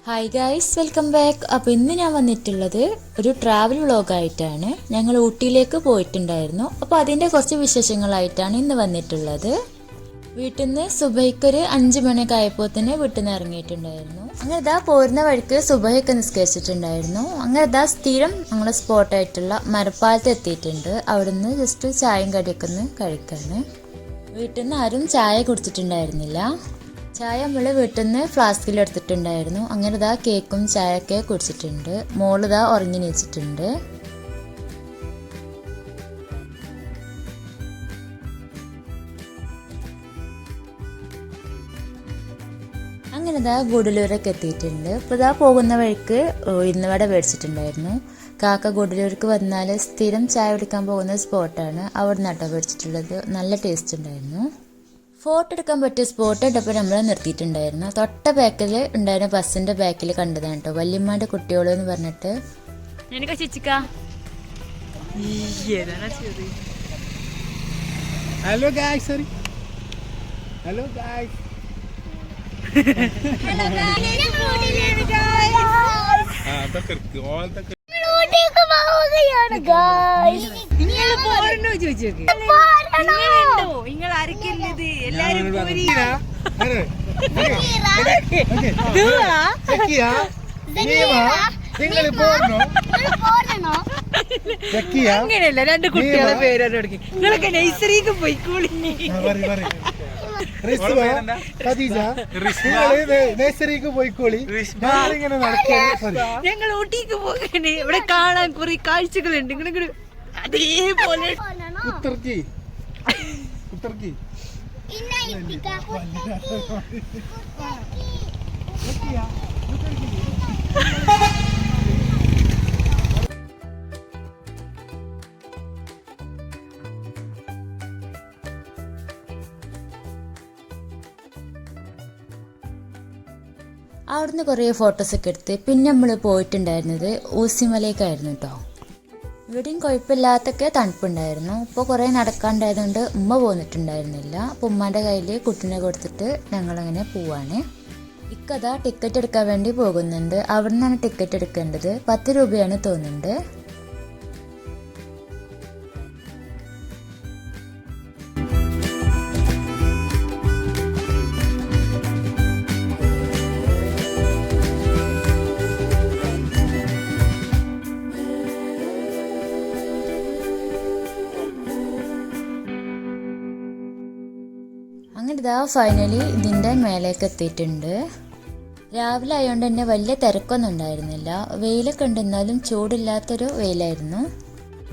Hi guys, welcome back. അപ്പോൾ ഇന്ന് ഞാൻ വന്നിട്ടുള്ളത് ഒരു ട്രാവൽ വ്ളോഗായിട്ടാണ്. ഞങ്ങൾ ഊട്ടിയിലേക്ക് പോയിട്ടുണ്ടായിരുന്നു. അപ്പോൾ അതിൻ്റെ കുറച്ച് വിശേഷങ്ങളായിട്ടാണ് ഇന്ന് വന്നിട്ടുള്ളത്. വീട്ടിൽ നിന്ന് സുബഹിക്കൊരു 5 മണിയൊക്കെ ആയപ്പോൾ തന്നെ വീട്ടിൽ നിന്ന് ഇറങ്ങിയിട്ടുണ്ടായിരുന്നു. അങ്ങനെ ഇതാ പോരുന്ന വഴിക്ക് സുബഹയൊക്കെ നിസ്കരിച്ചിട്ടുണ്ടായിരുന്നു. അങ്ങനെ ഇതാ സ്ഥിരം ഞങ്ങളുടെ സ്പോട്ടായിട്ടുള്ള മരപ്പാലത്ത് എത്തിയിട്ടുണ്ട്. അവിടെ നിന്ന് ജസ്റ്റ് ചായയും കടിയൊക്കെ ഒന്ന് കഴിക്കാണ്. വീട്ടിൽ നിന്ന് ആരും ചായ കുടിച്ചിട്ടുണ്ടായിരുന്നില്ല. ചായ നമ്മൾ വീട്ടിൽ നിന്ന് ഫ്ലാസ്കിൽ എടുത്തിട്ടുണ്ടായിരുന്നു. അങ്ങനെ ഇതാ കേക്കും ചായയൊക്കെ കുടിച്ചിട്ടുണ്ട്. മോളിതാ ഉറങ്ങി നീച്ചിട്ടുണ്ട്. അങ്ങനെ ഇതാ ഗുഡലൂരൊക്കെ എത്തിയിട്ടുണ്ട്. ഇപ്പോൾ ഇതാ പോകുന്ന വഴിക്ക് ഇന്നുവട മേടിച്ചിട്ടുണ്ടായിരുന്നു. കാക്ക ഗുഡലൂർക്ക് വന്നാൽ സ്ഥിരം ചായ കുടിക്കാൻ പോകുന്ന സ്പോട്ടാണ്. അവിടെ നിന്നാട്ടോ മേടിച്ചിട്ടുള്ളത്. നല്ല ടേസ്റ്റ് ഉണ്ടായിരുന്നു. ഫോട്ടോ എടുക്കാൻ പറ്റിയ സ്പോട്ട് ഇട്ടപ്പോൾ നമ്മൾ നിർത്തിയിട്ടുണ്ടായിരുന്നു. തൊട്ട ബാക്കിൽ ഉണ്ടായിരുന്ന ബസ്സിൻ്റെ ബാക്കിൽ കണ്ടതാണ് കേട്ടോ, വല്യമ്മയുടെ കുട്ടികള് എന്ന് പറഞ്ഞിട്ട്. Hello guys, sorry, hello guys, അങ്ങനെയല്ല, 2 കുട്ടികളെ പേരാണ് നിങ്ങളൊക്കെ നഴ്സറിക്ക് പോയിക്കോളി. ഞങ്ങൾ ഊട്ടിക്ക് പോകണേ. ഇവിടെ കാണാൻ കുറെ കാഴ്ചകളുണ്ട്. നിങ്ങൾ അതേപോലെ അവിടുന്ന് കുറേ ഫോട്ടോസൊക്കെ എടുത്ത് പിന്നെ നമ്മൾ പോയിട്ടുണ്ടായിരുന്നത് ഊസിമലയ്ക്കായിരുന്നു കേട്ടോ. ഇവിടെയും കുഴപ്പമില്ലാത്തൊക്കെ തണുപ്പുണ്ടായിരുന്നു. ഇപ്പോൾ കുറേ നടക്കാണ്ടായതുകൊണ്ട് ഉമ്മ പോന്നിട്ടുണ്ടായിരുന്നില്ല. അപ്പോൾ ഉമ്മാൻ്റെ കയ്യിൽ കുട്ടീനെ കൊടുത്തിട്ട് ഞങ്ങളങ്ങനെ പോവാണ്. ഇക്കതാ ടിക്കറ്റ് എടുക്കാൻ വേണ്ടി പോകുന്നുണ്ട്. അവിടെ നിന്നാണ് ടിക്കറ്റ് എടുക്കേണ്ടത്. 10 രൂപയാണ് തോന്നുന്നുണ്ട്. അങ്ങനെ ഇതാ ഫൈനലി ഇതിൻ്റെ മേലേക്ക് എത്തിയിട്ടുണ്ട്. രാവിലെ ആയതുകൊണ്ട് തന്നെ വലിയ തിരക്കൊന്നും ഉണ്ടായിരുന്നില്ല. വെയിലൊക്കെ ഉണ്ടെന്നാലും ചൂടില്ലാത്തൊരു വെയിലായിരുന്നു.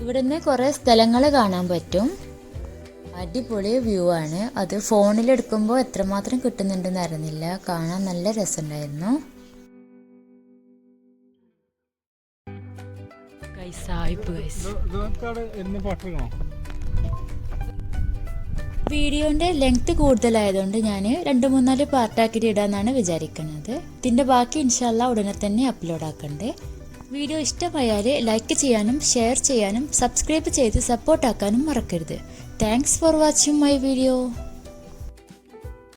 ഇവിടെ നിന്ന് കുറേ സ്ഥലങ്ങൾ കാണാൻ പറ്റും. അടിപൊളി വ്യൂ ആണ്. അത് ഫോണിലെടുക്കുമ്പോൾ എത്രമാത്രം കിട്ടുന്നുണ്ടെന്ന് അറിയുന്നില്ല. കാണാൻ നല്ല രസമുണ്ടായിരുന്നു. വീഡിയോൻ്റെ ലെങ്ത് കൂടുതലായതുകൊണ്ട് ഞാൻ 2-3-4 പാർട്ടാക്കിയിട്ട് ഇടാമെന്നാണ് വിചാരിക്കുന്നത്. ഇതിൻ്റെ ബാക്കി ഇൻഷാല്ലാ ഉടനെ തന്നെ അപ്ലോഡ് ആക്കണ്ടേ. വീഡിയോ ഇഷ്ടമായാൽ ലൈക്ക് ചെയ്യാനും ഷെയർ ചെയ്യാനും സബ്സ്ക്രൈബ് ചെയ്ത് സപ്പോർട്ടാക്കാനും മറക്കരുത്. Thanks for watching my video.